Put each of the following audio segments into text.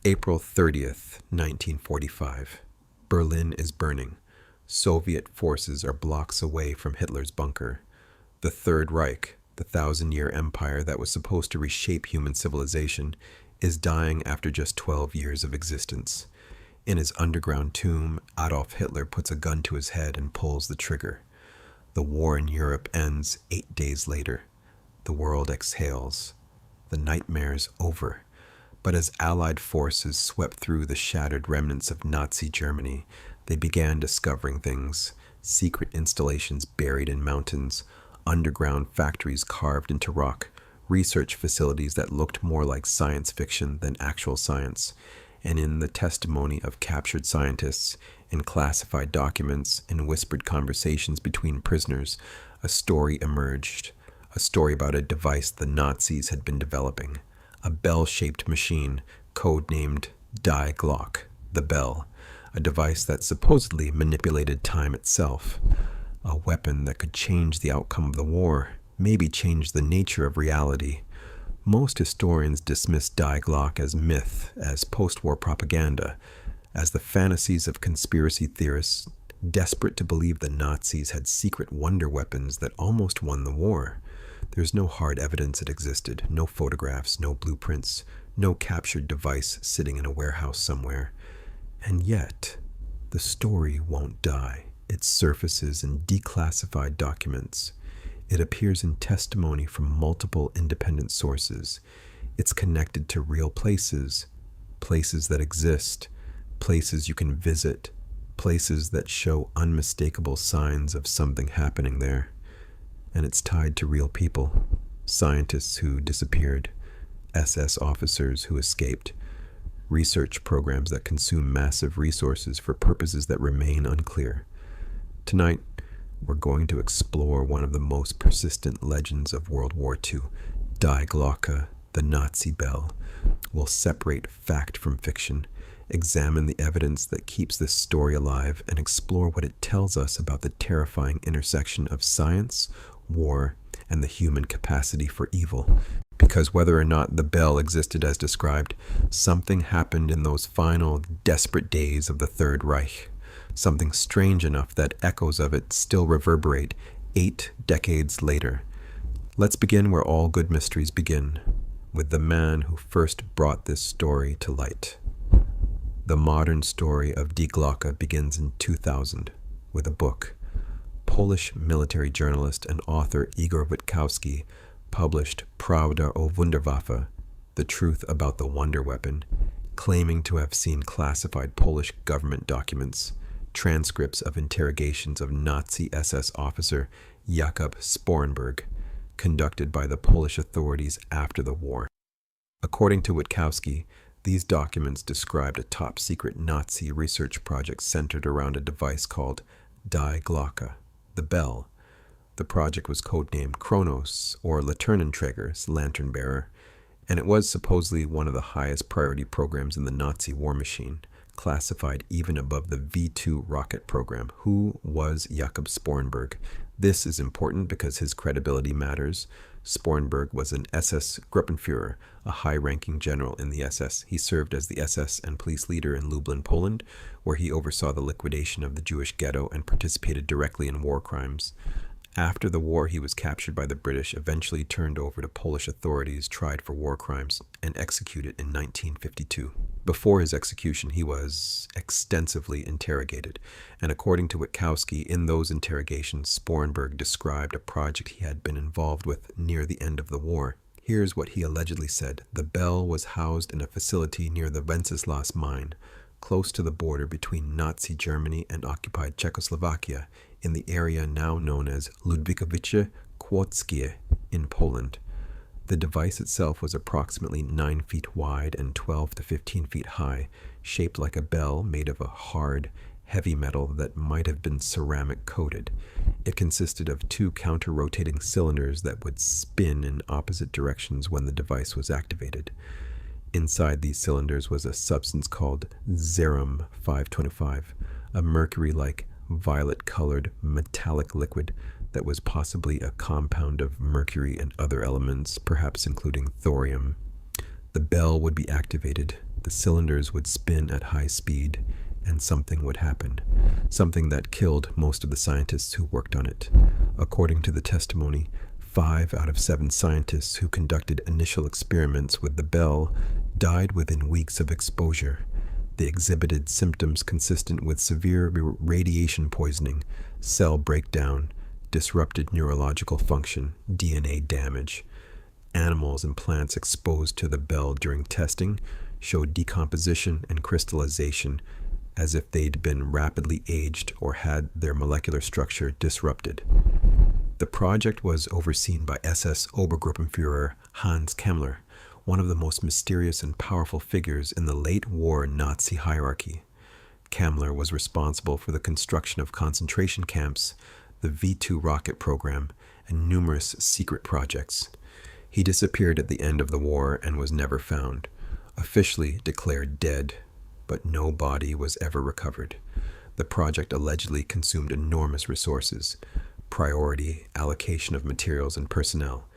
April 30th, 1945. Berlin is burning. Soviet forces are blocks away from Hitler's bunker. The Third Reich, the thousand-year empire that was supposed to reshape human civilization, is dying after just 12 years of existence. In his underground tomb, Adolf Hitler puts a gun to his head and pulls the trigger. The war in Europe ends 8 days later. The world exhales. The nightmare's over. But as Allied forces swept through the shattered remnants of Nazi Germany, they began discovering things: secret installations buried in mountains, underground factories carved into rock, research facilities that looked more like science fiction than actual science. And in the testimony of captured scientists, in classified documents, in whispered conversations between prisoners, a story emerged. A story about a device the Nazis had been developing. A bell-shaped machine, codenamed Die Glocke, the bell. A device that supposedly manipulated time itself. A weapon that could change the outcome of the war, maybe change the nature of reality. Most historians dismiss Die Glocke as myth, as post-war propaganda, as the fantasies of conspiracy theorists desperate to believe the Nazis had secret wonder weapons that almost won the war. There's no hard evidence it existed, no photographs, no blueprints, no captured device sitting in a warehouse somewhere. And yet, the story won't die. It surfaces in declassified documents. It appears in testimony from multiple independent sources. It's connected to real places, places that exist, places you can visit, places that show unmistakable signs of something happening there. And it's tied to real people, scientists who disappeared, SS officers who escaped, research programs that consume massive resources for purposes that remain unclear. Tonight, we're going to explore one of the most persistent legends of World War II, Die Glocke, the Nazi bell. We'll separate fact from fiction, examine the evidence that keeps this story alive, and explore what it tells us about the terrifying intersection of science, war, and the human capacity for evil. Because whether or not the bell existed as described, something happened in those final, desperate days of the Third Reich. Something strange enough that echoes of it still reverberate 8 decades later. Let's begin where all good mysteries begin, with the man who first brought this story to light. The modern story of Die Glocke begins in 2000 with a book. Polish military journalist and author Igor Witkowski published Prawda o Wunderwaffe, The Truth About the Wonder Weapon, claiming to have seen classified Polish government documents, transcripts of interrogations of Nazi SS officer Jakub Spornberg, conducted by the Polish authorities after the war. According to Witkowski, these documents described a top-secret Nazi research project centered around a device called Die Glocke, the bell. The project was codenamed Kronos, or Laternenträger's lantern bearer, and it was supposedly one of the highest priority programs in the Nazi war machine, classified even above the V-2 rocket program. Who was Jakub Spornberg? This is important because his credibility matters. Spornberg was an SS Gruppenführer, a high-ranking general in the SS. He served as the SS and police leader in Lublin, Poland, where he oversaw the liquidation of the Jewish ghetto and participated directly in war crimes. After the war, he was captured by the British, eventually turned over to Polish authorities, tried for war crimes, and executed in 1952. Before his execution, he was extensively interrogated, and according to Witkowski, in those interrogations, Spornberg described a project he had been involved with near the end of the war. Here's what he allegedly said. The bell was housed in a facility near the Wenceslas mine, close to the border between Nazi Germany and occupied Czechoslovakia, in the area now known as Ludwikowice Kłodzkie in Poland. The device itself was approximately 9 feet wide and 12 to 15 feet high, shaped like a bell made of a hard, heavy metal that might have been ceramic coated. It consisted of 2 counter-rotating cylinders that would spin in opposite directions when the device was activated. Inside these cylinders was a substance called Xerum 525, a mercury-like violet-colored metallic liquid that was possibly a compound of mercury and other elements, perhaps including thorium. The bell would be activated, The cylinders would spin at high speed, and something would happen. Something that killed most of the scientists who worked on it. According to the testimony, 5 out of 7 scientists who conducted initial experiments with the bell died within weeks of exposure. They exhibited symptoms consistent with severe radiation poisoning, cell breakdown, disrupted neurological function, DNA damage. Animals and plants exposed to the bell during testing showed decomposition and crystallization as if they'd been rapidly aged or had their molecular structure disrupted. The project was overseen by SS Obergruppenführer Hans Kammler, one of the most mysterious and powerful figures in the late war Nazi hierarchy. Kammler was responsible for the construction of concentration camps, the V-2 rocket program, and numerous secret projects. He disappeared at the end of the war and was never found, officially declared dead, but no body was ever recovered. The project allegedly consumed enormous resources, priority allocation of materials and personnel,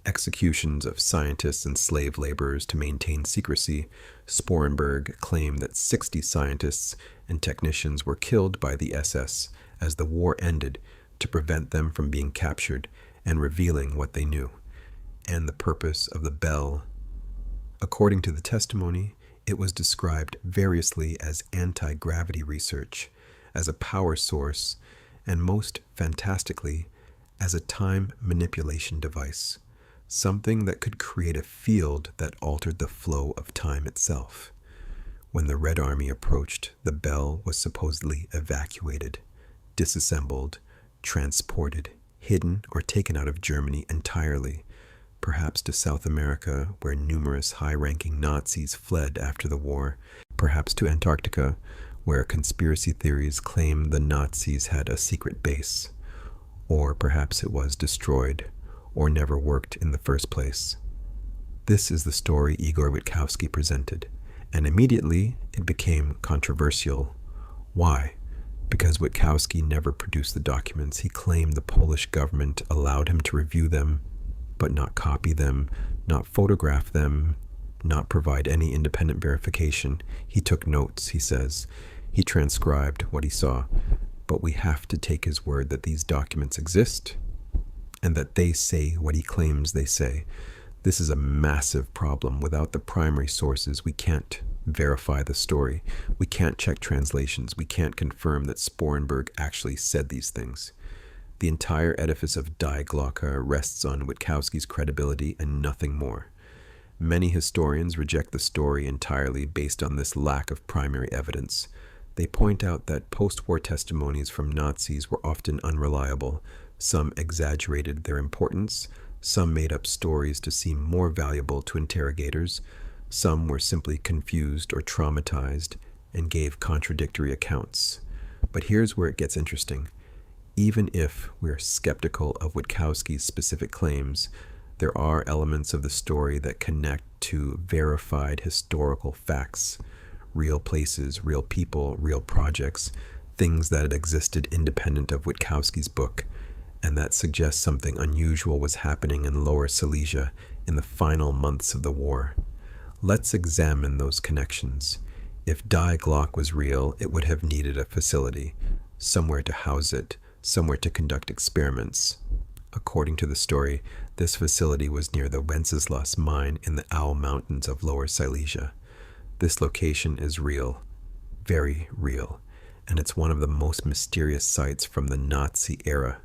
executions of scientists and slave laborers to maintain secrecy. Sporenberg claimed that 60 scientists and technicians were killed by the SS as the war ended to prevent them from being captured and revealing what they knew, and the purpose of the bell. According to the testimony, it was described variously as anti-gravity research, as a power source, and most fantastically, as a time manipulation device, something that could create a field that altered the flow of time itself. When the Red Army approached, the bell was supposedly evacuated, disassembled, transported, hidden, or taken out of Germany entirely, perhaps to South America, where numerous high-ranking Nazis fled after the war, perhaps to Antarctica, where conspiracy theories claim the Nazis had a secret base, or perhaps it was destroyed, or never worked in the first place. This is the story Igor Witkowski presented, and immediately it became controversial. Why? Because Witkowski never produced the documents. He claimed the Polish government allowed him to review them, but not copy them, not photograph them, not provide any independent verification. He took notes, he says. He transcribed what he saw, but we have to take his word that these documents exist and that they say what he claims they say. This is a massive problem. Without the primary sources, we can't verify the story. We can't check translations. We can't confirm that Sporenberg actually said these things. The entire edifice of Die Glocke rests on Witkowski's credibility and nothing more. Many historians reject the story entirely based on this lack of primary evidence. They point out that post-war testimonies from Nazis were often unreliable. Some exaggerated their importance. Some made up stories to seem more valuable to interrogators. Some were simply confused or traumatized and gave contradictory accounts. But here's where it gets interesting. Even if we're skeptical of Witkowski's specific claims, there are elements of the story that connect to verified historical facts, real places, real people, real projects, things that had existed independent of Witkowski's book, and that suggests something unusual was happening in Lower Silesia in the final months of the war. Let's examine those connections. If Die Glocke was real, it would have needed a facility, somewhere to house it, somewhere to conduct experiments. According to the story, this facility was near the Wenceslas mine in the Owl Mountains of Lower Silesia. This location is real, very real, and it's one of the most mysterious sites from the Nazi era.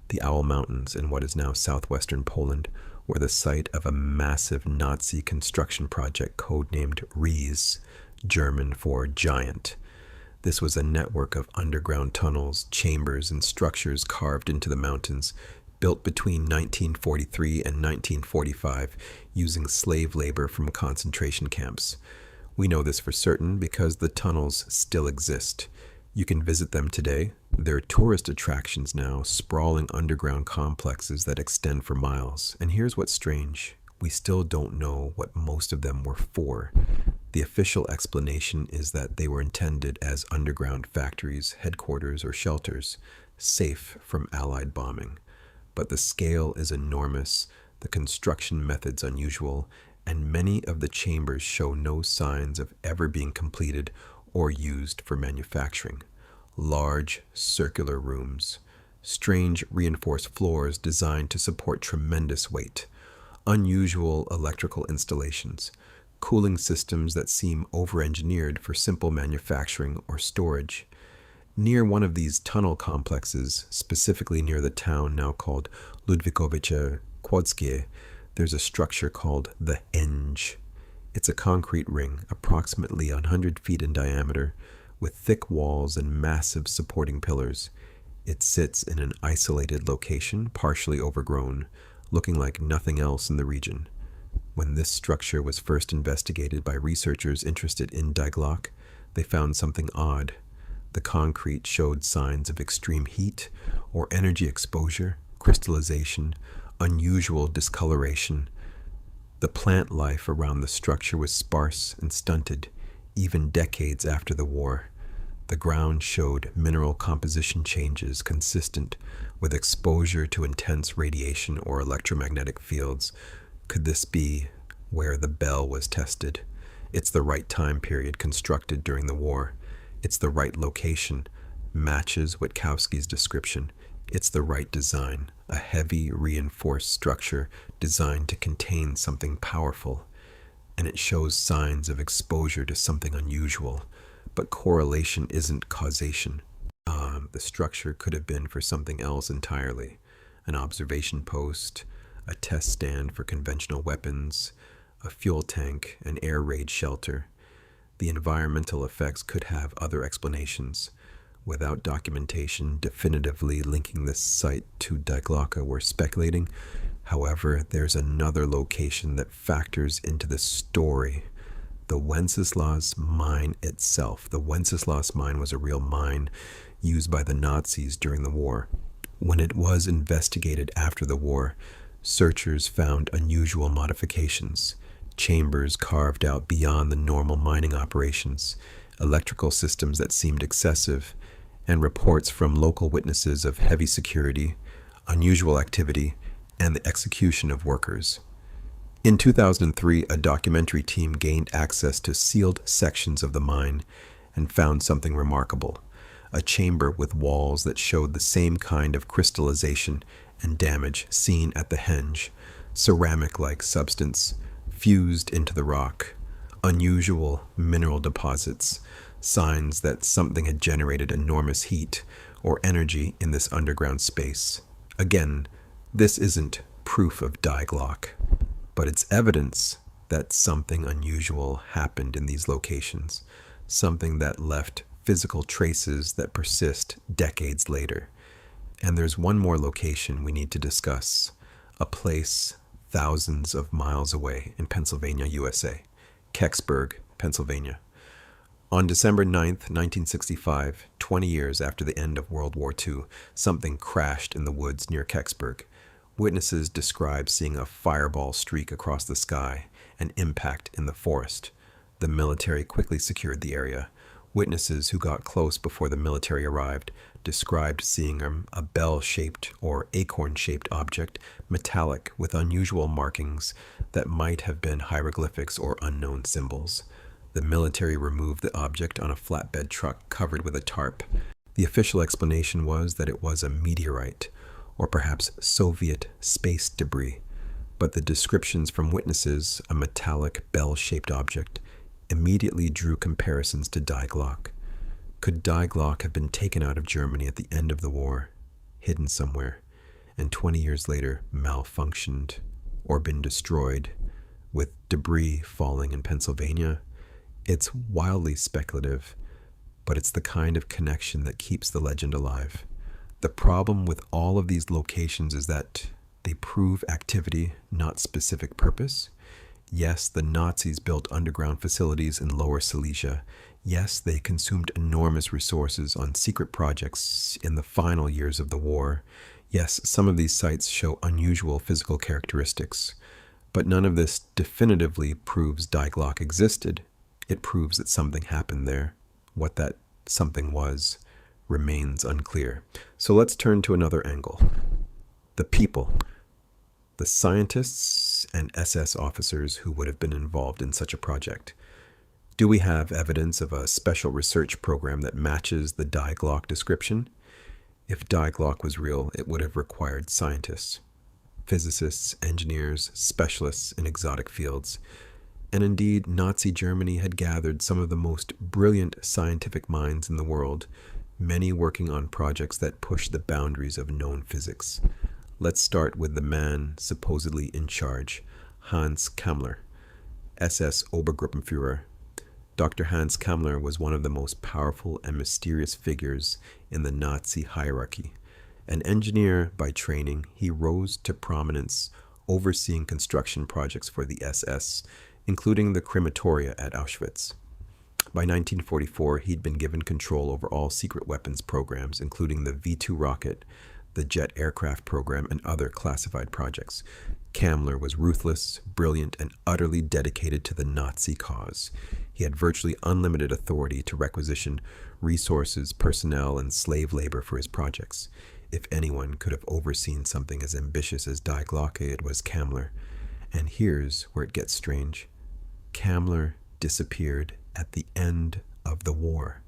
The Owl Mountains in what is now southwestern Poland were the site of a massive Nazi construction project codenamed Riese, German for giant. This was a network of underground tunnels, chambers, and structures carved into the mountains, built between 1943 and 1945 using slave labor from concentration camps. We know this for certain because the tunnels still exist. You can visit them today. They're tourist attractions now, sprawling underground complexes that extend for miles. And here's what's strange. We still don't know what most of them were for. The official explanation is that they were intended as underground factories, headquarters, or shelters, safe from Allied bombing. But the scale is enormous, the construction methods unusual, and many of the chambers show no signs of ever being completed or used for manufacturing. Large, circular rooms, strange reinforced floors designed to support tremendous weight, unusual electrical installations, cooling systems that seem over-engineered for simple manufacturing or storage. Near one of these tunnel complexes, specifically near the town now called Ludwikowice Kłodzkie, there's a structure called the Henge. It's a concrete ring, approximately 100 feet in diameter, with thick walls and massive supporting pillars. It sits in an isolated location, partially overgrown, looking like nothing else in the region. When this structure was first investigated by researchers interested in Die Glocke, they found something odd. The concrete showed signs of extreme heat or energy exposure, crystallization, unusual discoloration. The plant life around the structure was sparse and stunted, even decades after the war. The ground showed mineral composition changes consistent with exposure to intense radiation or electromagnetic fields. Could this be where the bell was tested? It's the right time period, constructed during the war. It's the right location, matches Witkowski's description. It's the right design, a heavy, reinforced structure designed to contain something powerful. And it shows signs of exposure to something unusual. But correlation isn't causation. The structure could have been for something else entirely. An observation post, a test stand for conventional weapons, a fuel tank, an air raid shelter. The environmental effects could have other explanations. Without documentation definitively linking this site to Die Glocke, we're speculating. However, there's another location that factors into the story. The Wenceslas mine itself. The Wenceslas mine was a real mine used by the Nazis during the war. When it was investigated after the war, searchers found unusual modifications, chambers carved out beyond the normal mining operations, electrical systems that seemed excessive, and reports from local witnesses of heavy security, unusual activity, and the execution of workers. In 2003, a documentary team gained access to sealed sections of the mine and found something remarkable, a chamber with walls that showed the same kind of crystallization and damage seen at the Henge, ceramic-like substance fused into the rock, unusual mineral deposits, signs that something had generated enormous heat or energy in this underground space. Again, this isn't proof of Die Glocke, but it's evidence that something unusual happened in these locations, something that left physical traces that persist decades later. And there's one more location we need to discuss, a place thousands of miles away in Pennsylvania, USA, Kecksburg, Pennsylvania. On December 9th, 1965, 20 years after the end of World War II, something crashed in the woods near Kecksburg. Witnesses described seeing a fireball streak across the sky, an impact in the forest. The military quickly secured the area. Witnesses who got close before the military arrived described seeing a bell-shaped or acorn-shaped object, metallic with unusual markings that might have been hieroglyphics or unknown symbols. The military removed the object on a flatbed truck covered with a tarp. The official explanation was that it was a meteorite, or perhaps Soviet space debris, but the descriptions from witnesses, a metallic bell-shaped object, immediately drew comparisons to Die Glocke. Could Die Glocke have been taken out of Germany at the end of the war, hidden somewhere, and 20 years later malfunctioned or been destroyed, with debris falling in Pennsylvania? It's wildly speculative, but it's the kind of connection that keeps the legend alive. The problem with all of these locations is that they prove activity, not specific purpose. Yes, the Nazis built underground facilities in Lower Silesia. Yes, they consumed enormous resources on secret projects in the final years of the war. Yes, some of these sites show unusual physical characteristics. But none of this definitively proves Die Glocke existed. It proves that something happened there. What that something was remains unclear. So let's turn to another angle. The people. The scientists and SS officers who would have been involved in such a project. Do we have evidence of a special research program that matches the Die Glocke description? If Die Glocke was real, it would have required scientists, physicists, engineers, specialists in exotic fields. And indeed, Nazi Germany had gathered some of the most brilliant scientific minds in the world, many working on projects that pushed the boundaries of known physics. Let's start with the man supposedly in charge, Hans Kammler, SS Obergruppenführer. Dr. Hans Kammler was one of the most powerful and mysterious figures in the Nazi hierarchy. An engineer by training, he rose to prominence overseeing construction projects for the SS, including the crematoria at Auschwitz. By 1944, he'd been given control over all secret weapons programs, including the V-2 rocket, the jet aircraft program, and other classified projects. Kammler was ruthless, brilliant, and utterly dedicated to the Nazi cause. He had virtually unlimited authority to requisition resources, personnel, and slave labor for his projects. If anyone could have overseen something as ambitious as Die Glocke, it was Kammler. And here's where it gets strange. Kammler disappeared at the end of the war.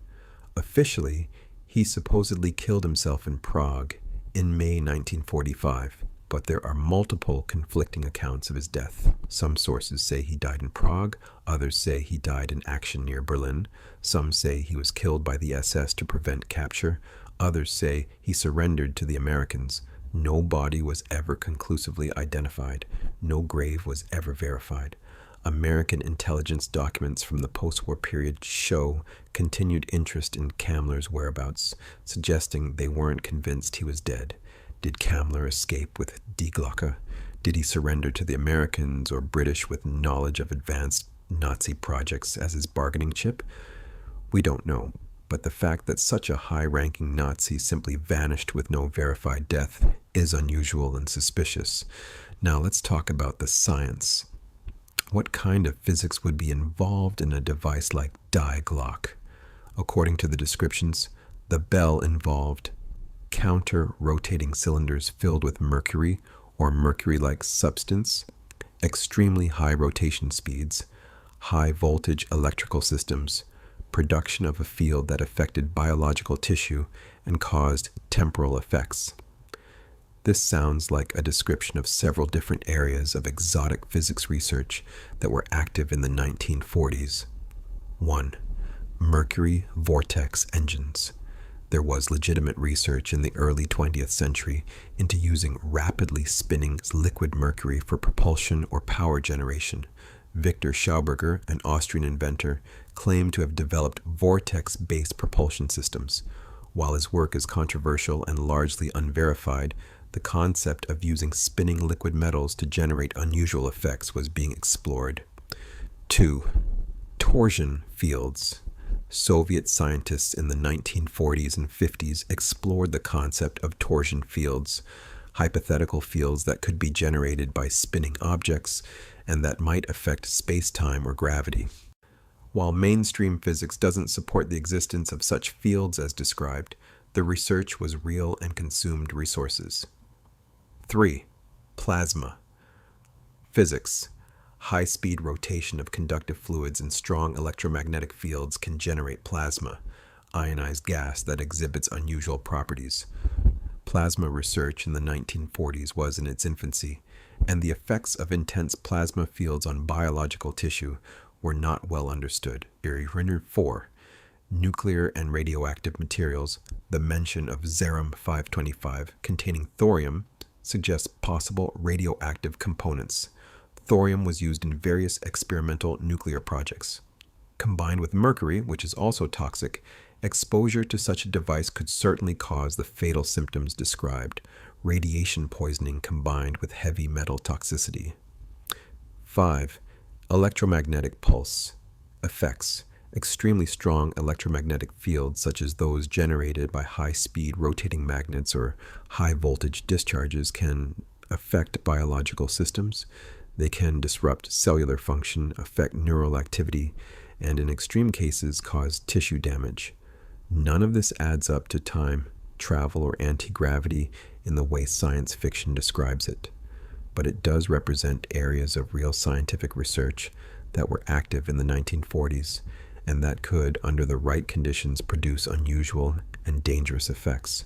Officially, he supposedly killed himself in Prague in May 1945, but there are multiple conflicting accounts of his death. Some sources say he died in Prague, others say he died in action near Berlin, some say he was killed by the SS to prevent capture, others say he surrendered to the Americans. No body was ever conclusively identified, no grave was ever verified. American intelligence documents from the post-war period show continued interest in Kammler's whereabouts, suggesting they weren't convinced he was dead. Did Kammler escape with Die Glocke? Did he surrender to the Americans or British with knowledge of advanced Nazi projects as his bargaining chip? We don't know, but the fact that such a high-ranking Nazi simply vanished with no verified death is unusual and suspicious. Now let's talk about the science. What kind of physics would be involved in a device like Die Glocke? According to the descriptions, the bell involved counter-rotating cylinders filled with mercury or mercury-like substance, extremely high rotation speeds, high voltage electrical systems, production of a field that affected biological tissue and caused temporal effects. This sounds like a description of several different areas of exotic physics research that were active in the 1940s. 1. Mercury vortex engines. There was legitimate research in the early 20th century into using rapidly spinning liquid mercury for propulsion or power generation. Victor Schauberger, an Austrian inventor, claimed to have developed vortex-based propulsion systems. While his work is controversial and largely unverified, the concept of using spinning liquid metals to generate unusual effects was being explored. 2. Torsion fields. Soviet scientists in the 1940s and 50s explored the concept of torsion fields, hypothetical fields that could be generated by spinning objects and that might affect space-time or gravity. While mainstream physics doesn't support the existence of such fields as described, the research was real and consumed resources. 3. Plasma. Physics. High-speed rotation of conductive fluids in strong electromagnetic fields can generate plasma, ionized gas that exhibits unusual properties. Plasma research in the 1940s was in its infancy, and the effects of intense plasma fields on biological tissue were not well understood. 4. Nuclear and radioactive materials. The mention of Xerum 525 containing thorium suggests possible radioactive components. Thorium was used in various experimental nuclear projects. Combined with mercury, which is also toxic, exposure to such a device could certainly cause the fatal symptoms described, radiation poisoning combined with heavy metal toxicity. 5. Electromagnetic pulse. Effects. Extremely strong electromagnetic fields, such as those generated by high-speed rotating magnets or high-voltage discharges, can affect biological systems. They can disrupt cellular function, affect neural activity, and in extreme cases cause tissue damage. None of this adds up to time, travel, or anti-gravity in the way science fiction describes it. but it does represent areas of real scientific research that were active in the 1940s and that could, under the right conditions, produce unusual and dangerous effects.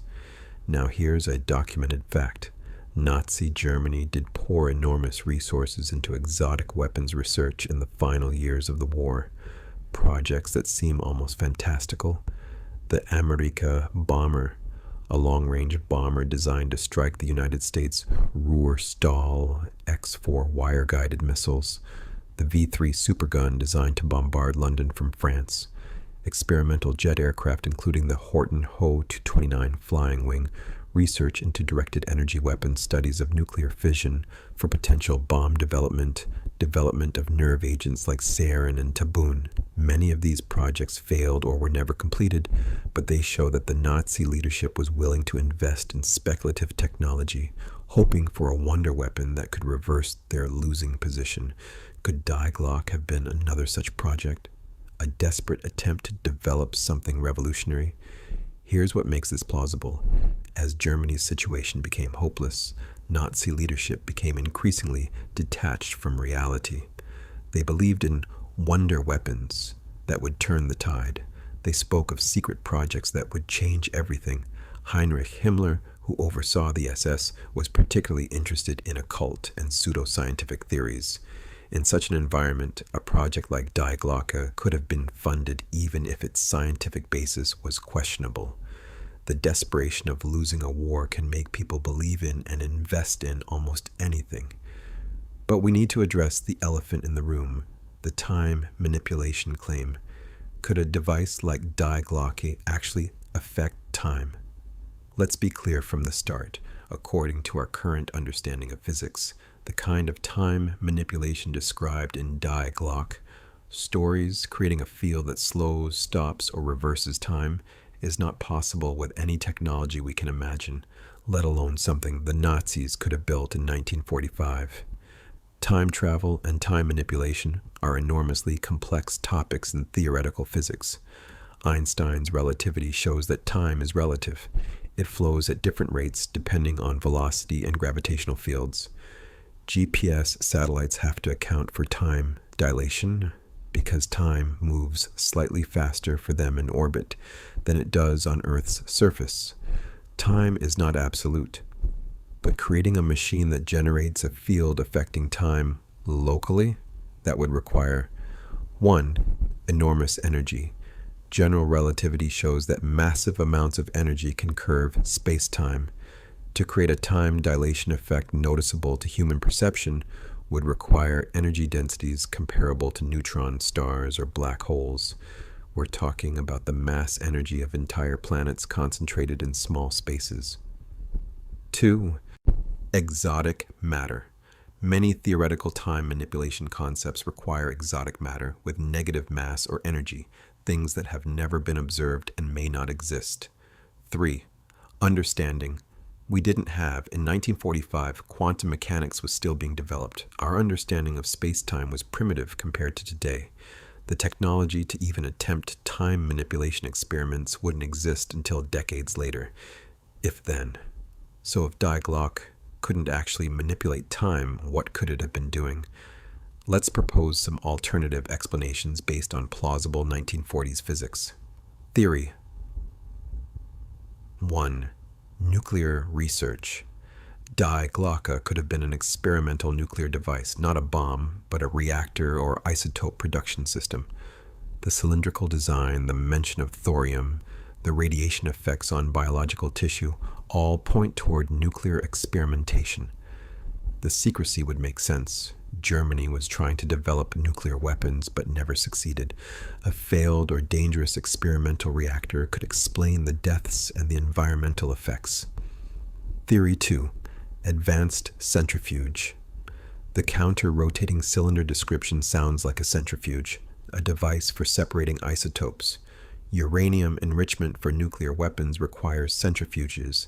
Now here's a documented fact. Nazi Germany did pour enormous resources into exotic weapons research in the final years of the war. Projects that seem almost fantastical. The Amerika bomber, a long-range bomber designed to strike the United States, Ruhr-Stahl X-4 wire-guided missiles. The V-3 supergun designed to bombard London from France. Experimental jet aircraft including the Horten Ho 229 flying wing, research into directed energy weapons, studies of nuclear fission for potential bomb development of nerve agents like sarin and taboon. Many of these projects failed or were never completed, but they show that the Nazi leadership was willing to invest in speculative technology, hoping for a wonder weapon that could reverse their losing position. Could Die Glocke have been another such project? A desperate attempt to develop something revolutionary? Here's what makes this plausible. As Germany's situation became hopeless, Nazi leadership became increasingly detached from reality. They believed in wonder weapons that would turn the tide. They spoke of secret projects that would change everything. Heinrich Himmler, who oversaw the SS, was particularly interested in occult and pseudoscientific theories. In such an environment, a project like Die Glocke could have been funded even if its scientific basis was questionable. The desperation of losing a war can make people believe in and invest in almost anything. But we need to address the elephant in the room, the time manipulation claim. Could a device like Die Glocke actually affect time? Let's be clear from the start. According to our current understanding of physics, the kind of time manipulation described in Die Glocke, stories creating a field that slows, stops, or reverses time, is not possible with any technology we can imagine, let alone something the Nazis could have built in 1945. Time travel and time manipulation are enormously complex topics in theoretical physics. Einstein's relativity shows that time is relative. It flows at different rates depending on velocity and gravitational fields. GPS satellites have to account for time dilation because time moves slightly faster for them in orbit than it does on Earth's surface. Time is not absolute, but creating a machine that generates a field affecting time locally, that would require 1. Enormous energy. General relativity shows that massive amounts of energy can curve space-time. To create a time dilation effect noticeable to human perception would require energy densities comparable to neutron stars or black holes. We're talking about the mass energy of entire planets concentrated in small spaces. 2. Exotic matter. Many theoretical time manipulation concepts require exotic matter with negative mass or energy, things that have never been observed and may not exist. 3. Understanding. We didn't have, in 1945, quantum mechanics was still being developed. Our understanding of space-time was primitive compared to today. The technology to even attempt time manipulation experiments wouldn't exist until decades later, if then. So if Die Glocke couldn't actually manipulate time, what could it have been doing? Let's propose some alternative explanations based on plausible 1940s physics. Theory 1. Nuclear research. Die Glocke could have been an experimental nuclear device, not a bomb, but a reactor or isotope production system. The cylindrical design, the mention of thorium, the radiation effects on biological tissue all point toward nuclear experimentation. The secrecy would make sense. Germany was trying to develop nuclear weapons but never succeeded. A failed or dangerous experimental reactor could explain the deaths and the environmental effects. Theory 2. Advanced centrifuge. The counter-rotating cylinder description sounds like a centrifuge, a device for separating isotopes. Uranium enrichment for nuclear weapons requires centrifuges.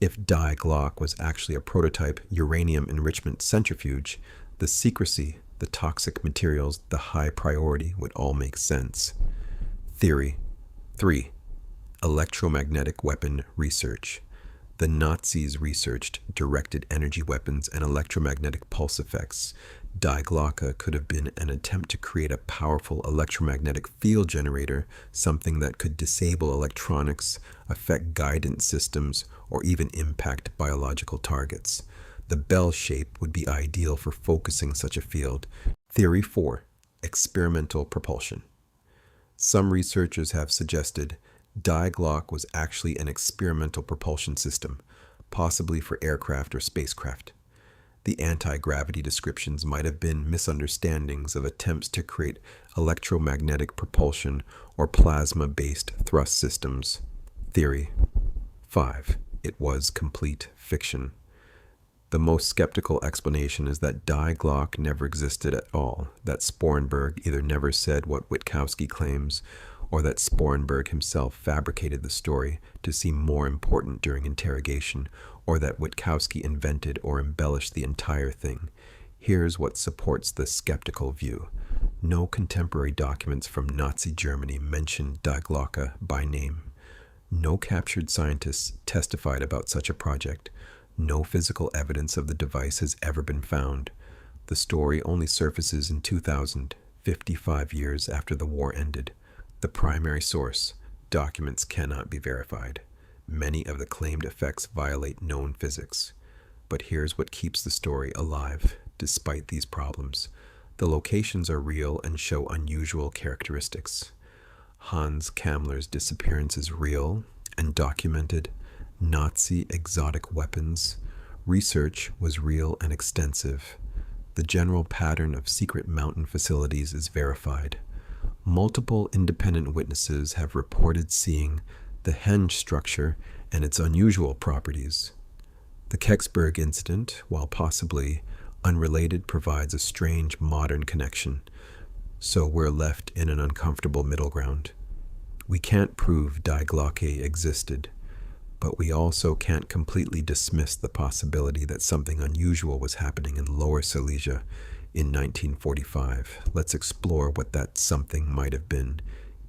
If Die Glocke was actually a prototype uranium enrichment centrifuge, the secrecy, the toxic materials, the high priority would all make sense. Theory 3. Electromagnetic weapon research. The Nazis researched directed energy weapons and electromagnetic pulse effects. Die Glocke could have been an attempt to create a powerful electromagnetic field generator, something that could disable electronics, affect guidance systems, or even impact biological targets. The bell shape would be ideal for focusing such a field. Theory 4. Experimental propulsion. Some researchers have suggested Die Glocke was actually an experimental propulsion system, possibly for aircraft or spacecraft. The anti-gravity descriptions might have been misunderstandings of attempts to create electromagnetic propulsion or plasma-based thrust systems. Theory 5. It was complete fiction. The most skeptical explanation is that Die Glocke never existed at all, that Sporenberg either never said what Witkowski claims, or that Sporenberg himself fabricated the story to seem more important during interrogation, or that Witkowski invented or embellished the entire thing. Here's what supports the skeptical view. No contemporary documents from Nazi Germany mention Die Glocke by name. No captured scientists testified about such a project. No physical evidence of the device has ever been found. The story only surfaces in 2000, 55 years after the war ended. The primary source, documents cannot be verified. Many of the claimed effects violate known physics. But here's what keeps the story alive, despite these problems. The locations are real and show unusual characteristics. Hans Kammler's disappearance is real and documented. Nazi exotic weapons. Research was real and extensive. The general pattern of secret mountain facilities is verified. Multiple independent witnesses have reported seeing the Henge structure and its unusual properties. The Kecksburg incident, while possibly unrelated, provides a strange modern connection, so we're left in an uncomfortable middle ground. We can't prove Die Glocke existed, but we also can't completely dismiss the possibility that something unusual was happening in Lower Silesia in 1945. Let's explore what that something might have been,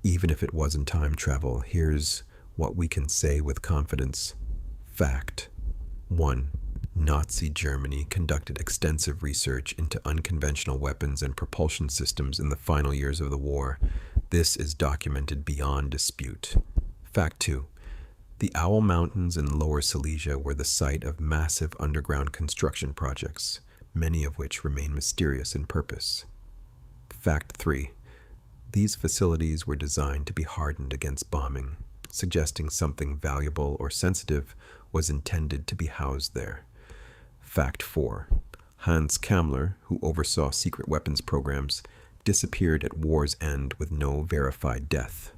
even if it wasn't time travel. Here's what we can say with confidence. Fact 1. Nazi Germany conducted extensive research into unconventional weapons and propulsion systems in the final years of the war. This is documented beyond dispute. Fact 2. The Owl Mountains in Lower Silesia were the site of massive underground construction projects, many of which remain mysterious in purpose. Fact 3. These facilities were designed to be hardened against bombing, suggesting something valuable or sensitive was intended to be housed there. Fact 4. Hans Kammler, who oversaw secret weapons programs, disappeared at war's end with no verified death.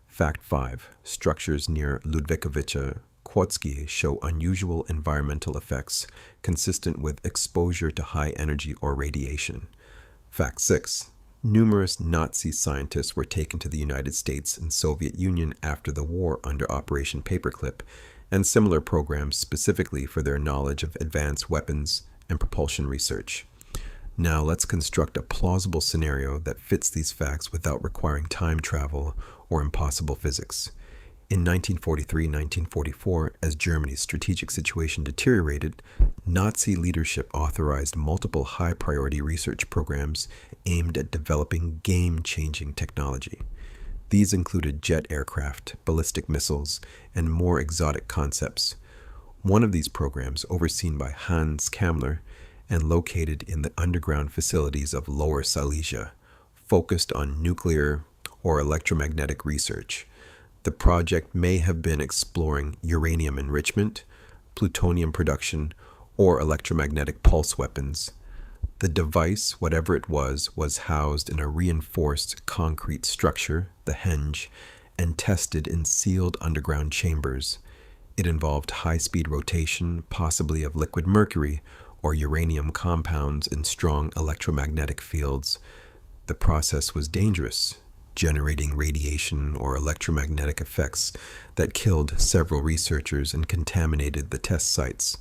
Fact 5. Structures near Ludwikowice Kłodzkie show unusual environmental effects consistent with exposure to high energy or radiation. Fact 6. Numerous Nazi scientists were taken to the United States and Soviet Union after the war under Operation Paperclip, and similar programs specifically for their knowledge of advanced weapons and propulsion research. Now let's construct a plausible scenario that fits these facts without requiring time travel or impossible physics. In 1943-1944, as Germany's strategic situation deteriorated, Nazi leadership authorized multiple high-priority research programs aimed at developing game-changing technology. These included jet aircraft, ballistic missiles, and more exotic concepts. One of these programs, overseen by Hans Kammler and located in the underground facilities of Lower Silesia, focused on nuclear or electromagnetic research. The project may have been exploring uranium enrichment, plutonium production, or electromagnetic pulse weapons. The device, whatever it was housed in a reinforced concrete structure, the Henge, and tested in sealed underground chambers. It involved high-speed rotation, possibly of liquid mercury or uranium compounds in strong electromagnetic fields. The process was dangerous, generating radiation or electromagnetic effects that killed several researchers and contaminated the test sites.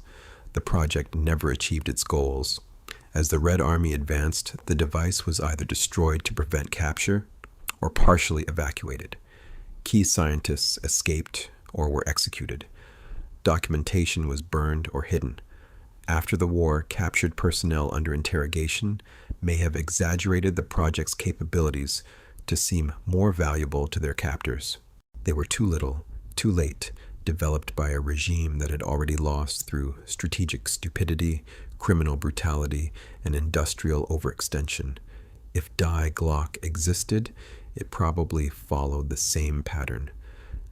The project never achieved its goals. As the Red Army advanced, the device was either destroyed to prevent capture or partially evacuated. Key scientists escaped or were executed. documentation was burned or hidden. After the war, captured personnel under interrogation may have exaggerated the project's capabilities to seem more valuable to their captors. They were too little, too late, developed by a regime that had already lost through strategic stupidity, criminal brutality, and industrial overextension. If Die Glocke existed, it probably followed the same pattern.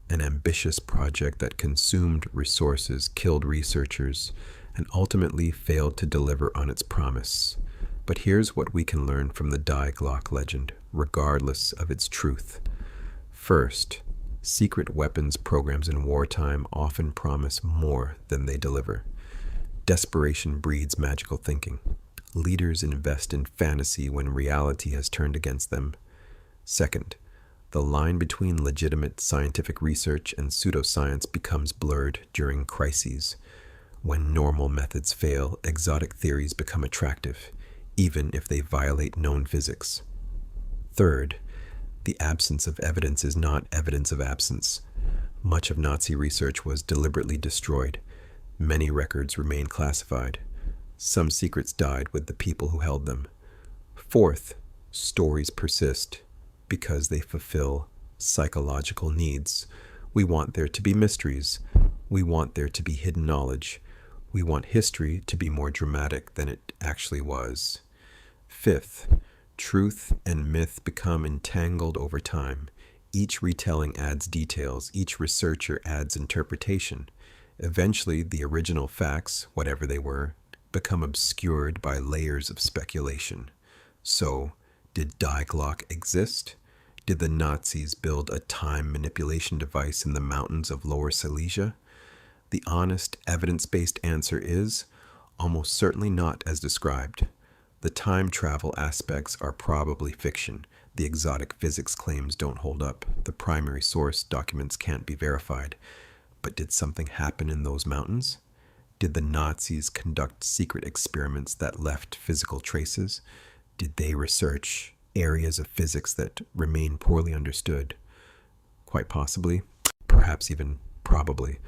An ambitious project that consumed resources, killed researchers, and ultimately failed to deliver on its promise. But here's what we can learn from the Die Glocke legend, regardless of its truth. First, secret weapons programs in wartime often promise more than they deliver. Desperation breeds magical thinking. Leaders invest in fantasy when reality has turned against them. Second, the line between legitimate scientific research and pseudoscience becomes blurred during crises. When normal methods fail, exotic theories become attractive, even if they violate known physics. Third, the absence of evidence is not evidence of absence. Much of Nazi research was deliberately destroyed. Many records remain classified. Some secrets died with the people who held them. Fourth, stories persist because they fulfill psychological needs. We want there to be mysteries. We want there to be hidden knowledge. We want history to be more dramatic than it actually was. Fifth, truth and myth become entangled over time. Each retelling adds details. Each researcher adds interpretation. Eventually, the original facts, whatever they were, become obscured by layers of speculation. So, did Die Glocke exist? Did the Nazis build a time manipulation device in the mountains of Lower Silesia? The honest, evidence-based answer is almost certainly not as described. The time travel aspects are probably fiction. The exotic physics claims don't hold up. The primary source documents can't be verified. But did something happen in those mountains? Did the Nazis conduct secret experiments that left physical traces? Did they research areas of physics that remain poorly understood? Quite possibly, perhaps even probably.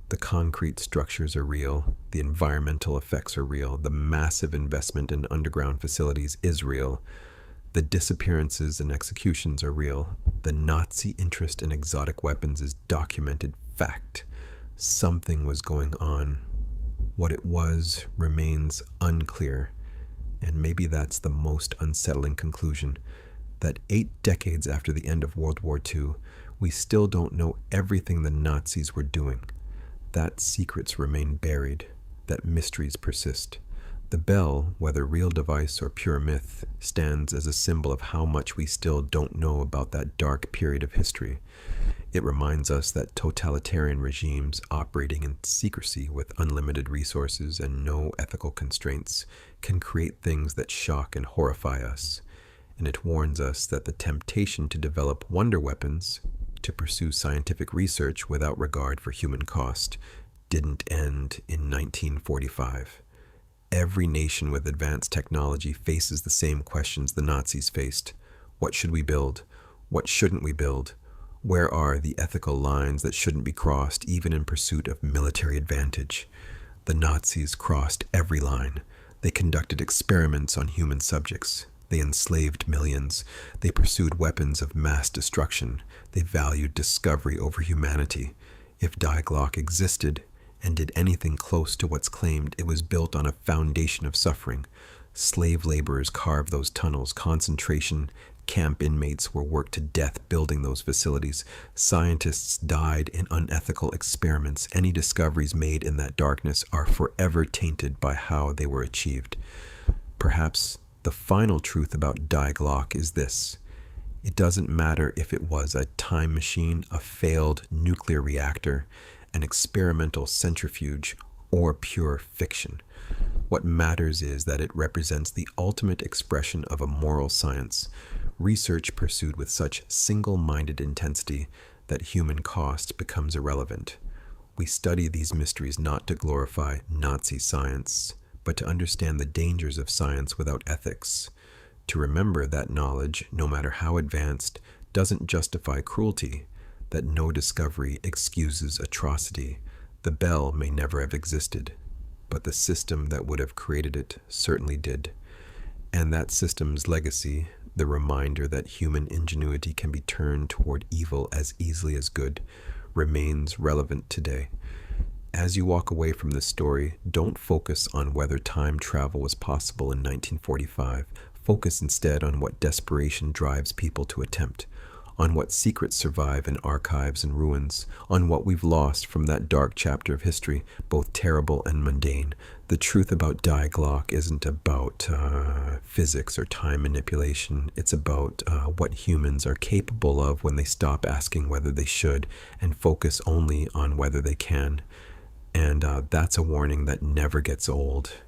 The concrete structures are real. The environmental effects are real. The massive investment in underground facilities is real. The disappearances and executions are real. The Nazi interest in exotic weapons is documented fact. Something was going on. What it was remains unclear. And maybe that's the most unsettling conclusion, that 8 decades after the end of World War II, we still don't know everything the Nazis were doing. That secrets remain buried, that mysteries persist. The bell, whether real device or pure myth, stands as a symbol of how much we still don't know about that dark period of history. It reminds us that totalitarian regimes operating in secrecy with unlimited resources and no ethical constraints can create things that shock and horrify us. And it warns us that the temptation to develop wonder weapons, to pursue scientific research without regard for human cost, didn't end in 1945. Every nation with advanced technology faces the same questions the Nazis faced. What should we build? What shouldn't we build? Where are the ethical lines that shouldn't be crossed, even in pursuit of military advantage? The Nazis crossed every line. They conducted experiments on human subjects. They enslaved millions. They pursued weapons of mass destruction. They valued discovery over humanity. If Die Glocke existed and did anything close to what's claimed, it was built on a foundation of suffering. Slave laborers carved those tunnels. Concentration camp inmates were worked to death building those facilities. Scientists died in unethical experiments. Any discoveries made in that darkness are forever tainted by how they were achieved. Perhaps the final truth about Die Glocke is this: it doesn't matter if it was a time machine, a failed nuclear reactor, an experimental centrifuge, or pure fiction. What matters is that it represents the ultimate expression of a moral science, research pursued with such single-minded intensity that human cost becomes irrelevant. We study these mysteries not to glorify Nazi science, but to understand the dangers of science without ethics, to remember that knowledge, no matter how advanced, doesn't justify cruelty, that no discovery excuses atrocity, The bell may never have existed, but the system that would have created it certainly did. And that system's legacy, the reminder that human ingenuity can be turned toward evil as easily as good, remains relevant today. As you walk away from this story, don't focus on whether time travel was possible in 1945. Focus instead on what desperation drives people to attempt, on what secrets survive in archives and ruins, on what we've lost from that dark chapter of history, both terrible and mundane. The truth about Die Glocke isn't about physics or time manipulation. It's about what humans are capable of when they stop asking whether they should and focus only on whether they can. And that's a warning that never gets old.